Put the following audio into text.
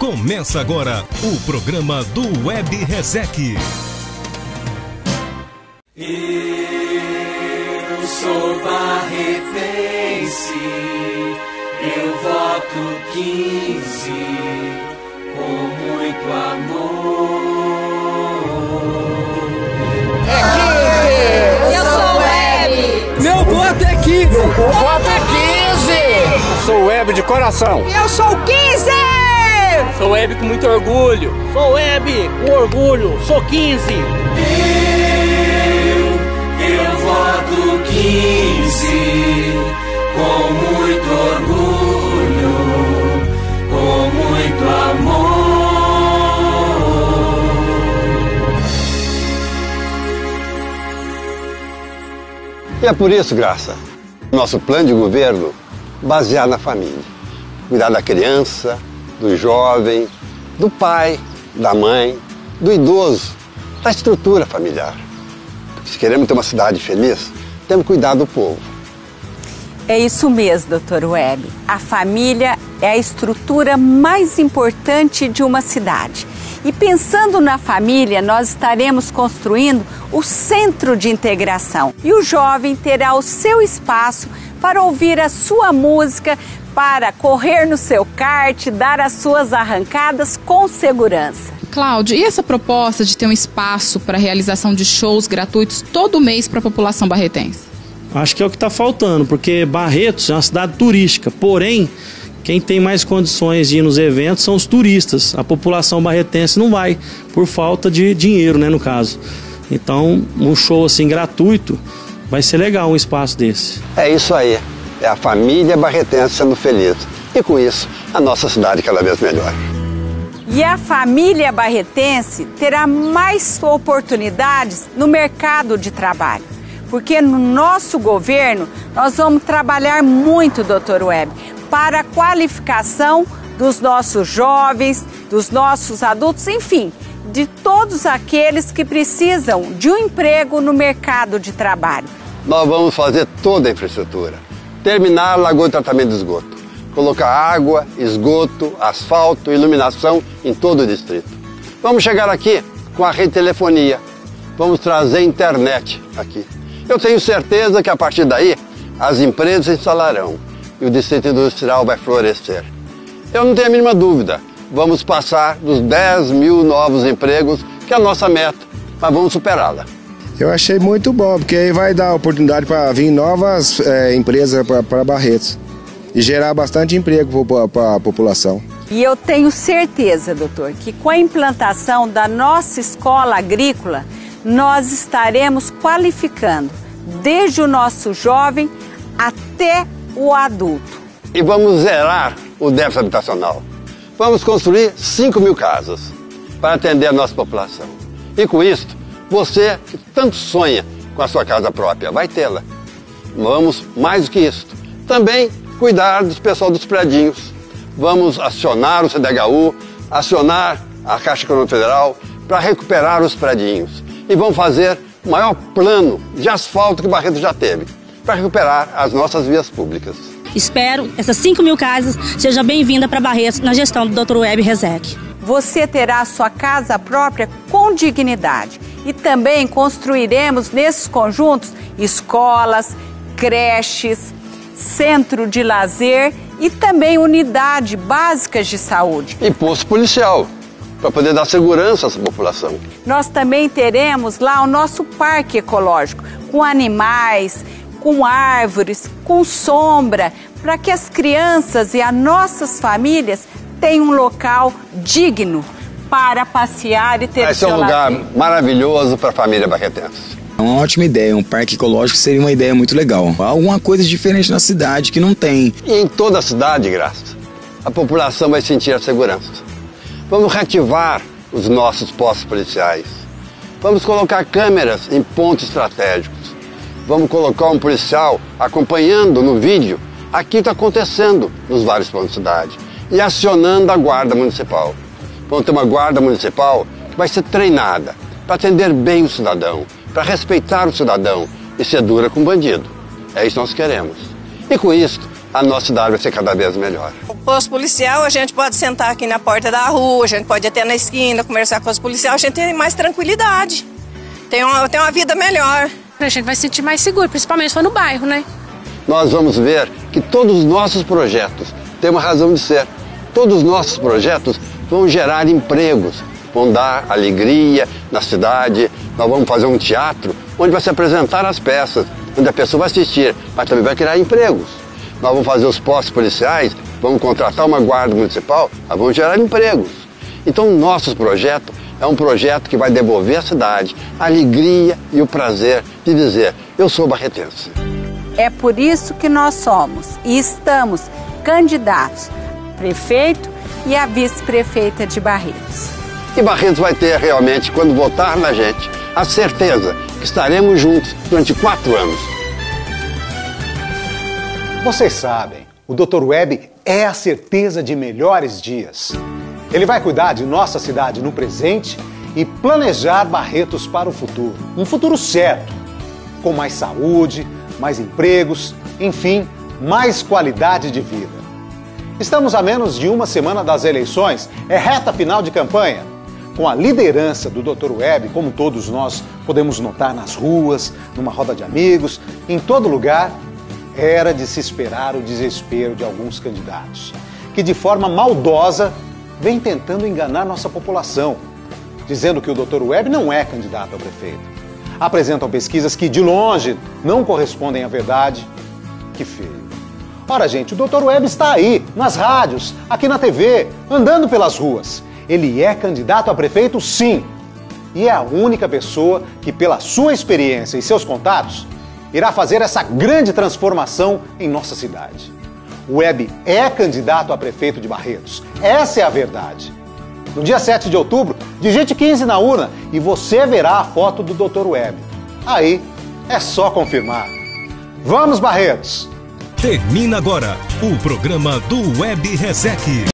Começa agora o programa do Web Resec. Eu sou barretense, eu voto 15 com muito amor. É 15! Eu sou Web! Meu voto é 15! O voto é 15! Eu sou Web de coração! Eu sou 15! Sou Web com muito orgulho! Sou Web com orgulho! Sou 15! Eu voto 15 com muito orgulho, com muito amor. E é por isso, Graça, nosso plano de governo baseado na família. Cuidar da criança, do jovem, do pai, da mãe, do idoso, da estrutura familiar. Se queremos ter uma cidade feliz, temos que cuidar do povo. É isso mesmo, Dr. Web. A família é a estrutura mais importante de uma cidade. E pensando na família, nós estaremos construindo o centro de integração. E o jovem terá o seu espaço para ouvir a sua música, para correr no seu kart, dar as suas arrancadas com segurança. Cláudio, e essa proposta de ter um espaço para a realização de shows gratuitos todo mês para a população barretense? Acho que é o que está faltando, porque Barretos é uma cidade turística, porém, quem tem mais condições de ir nos eventos são os turistas. A população barretense não vai, por falta de dinheiro, né, no caso. Então, um show assim gratuito vai ser legal, um espaço desse. É isso aí, é a família barretense sendo feliz. E com isso, a nossa cidade cada vez melhor. E a família barretense terá mais oportunidades no mercado de trabalho. Porque no nosso governo, nós vamos trabalhar muito, Dr. Web, para a qualificação dos nossos jovens, dos nossos adultos, enfim, de todos aqueles que precisam de um emprego no mercado de trabalho. Nós vamos fazer toda a infraestrutura, terminar a lagoa de tratamento de esgoto, colocar água, esgoto, asfalto, iluminação em todo o distrito. Vamos chegar aqui com a rede de telefonia, vamos trazer internet aqui. Eu tenho certeza que a partir daí as empresas se instalarão e o distrito industrial vai florescer. Eu não tenho a mínima dúvida, vamos passar dos 10 mil novos empregos, que é a nossa meta, mas vamos superá-la. Eu achei muito bom, porque aí vai dar oportunidade para vir novas empresas para Barretos e gerar bastante emprego para a população. E eu tenho certeza, doutor, que com a implantação da nossa escola agrícola, nós estaremos qualificando desde o nosso jovem até o adulto. E vamos zerar o déficit habitacional. Vamos construir 5 mil casas para atender a nossa população. E com isso, você que tanto sonha com a sua casa própria, vai tê-la. Vamos, mais do que isso, também cuidar do pessoal dos predinhos. Vamos acionar o CDHU, acionar a Caixa Econômica Federal para recuperar os predinhos. E vamos fazer o maior plano de asfalto que Barretos já teve, para recuperar as nossas vias públicas. Espero que essas 5 mil casas sejam bem-vindas para Barretos na gestão do Dr. Web Resec. Você terá a sua casa própria com dignidade. E também construiremos nesses conjuntos escolas, creches, centro de lazer e também unidades básicas de saúde. E posto policial, para poder dar segurança a essa população. Nós também teremos lá o nosso parque ecológico, com animais, com árvores, com sombra, para que as crianças e as nossas famílias tenham um local digno para passear e ter Esse é um lugar maravilhoso para a família barretense. É uma ótima ideia, um parque ecológico seria uma ideia muito legal. Alguma coisa diferente na cidade que não tem. E em toda a cidade, Graça, a população vai sentir a segurança. Vamos reativar os nossos postos policiais. Vamos colocar câmeras em pontos estratégicos. Vamos colocar um policial acompanhando no vídeo aquilo que está acontecendo nos vários pontos da cidade e acionando a guarda municipal. Vamos ter uma guarda municipal que vai ser treinada para atender bem o cidadão, para respeitar o cidadão e ser dura com o bandido. É isso que nós queremos. E com isso, a nossa cidade vai ser cada vez melhor. O posto policial, a gente pode sentar aqui na porta da rua, a gente pode ir até na esquina, conversar com os policiais, a gente tem mais tranquilidade, tem uma vida melhor. A gente vai se sentir mais seguro, principalmente se for no bairro, né? Nós vamos ver que todos os nossos projetos têm uma razão de ser. Todos os nossos projetos vão gerar empregos, vão dar alegria na cidade. Nós vamos fazer um teatro onde vai se apresentar as peças, onde a pessoa vai assistir, mas também vai criar empregos. Nós vamos fazer os postos policiais, vamos contratar uma guarda municipal, nós vamos gerar empregos. Então, o nosso projeto é um projeto que vai devolver à cidade a alegria e o prazer de dizer, eu sou barretense. É por isso que nós somos e estamos candidatos a prefeito e a vice-prefeita de Barretos. E Barretos vai ter realmente, quando votar na gente, a certeza que estaremos juntos durante 4 anos. Vocês sabem, o Dr. Web é a certeza de melhores dias. Ele vai cuidar de nossa cidade no presente e planejar Barretos para o futuro. Um futuro certo, com mais saúde, mais empregos, enfim, mais qualidade de vida. Estamos a menos de uma semana das eleições, é reta final de campanha. Com a liderança do Dr. Web, como todos nós podemos notar nas ruas, numa roda de amigos, em todo lugar, era de se esperar o desespero de alguns candidatos, que de forma maldosa vem tentando enganar nossa população, dizendo que o Dr. Web não é candidato a prefeito. Apresentam pesquisas que de longe não correspondem à verdade. Que feio. Ora, gente, o Dr. Web está aí, nas rádios, aqui na TV, andando pelas ruas. Ele é candidato a prefeito, sim. E é a única pessoa que, pela sua experiência e seus contatos, irá fazer essa grande transformação em nossa cidade. O Web é candidato a prefeito de Barretos. Essa é a verdade. No dia 7 de outubro, digite 15 na urna e você verá a foto do Dr. Web. Aí, é só confirmar. Vamos, Barretos! Termina agora o programa do Web Resec.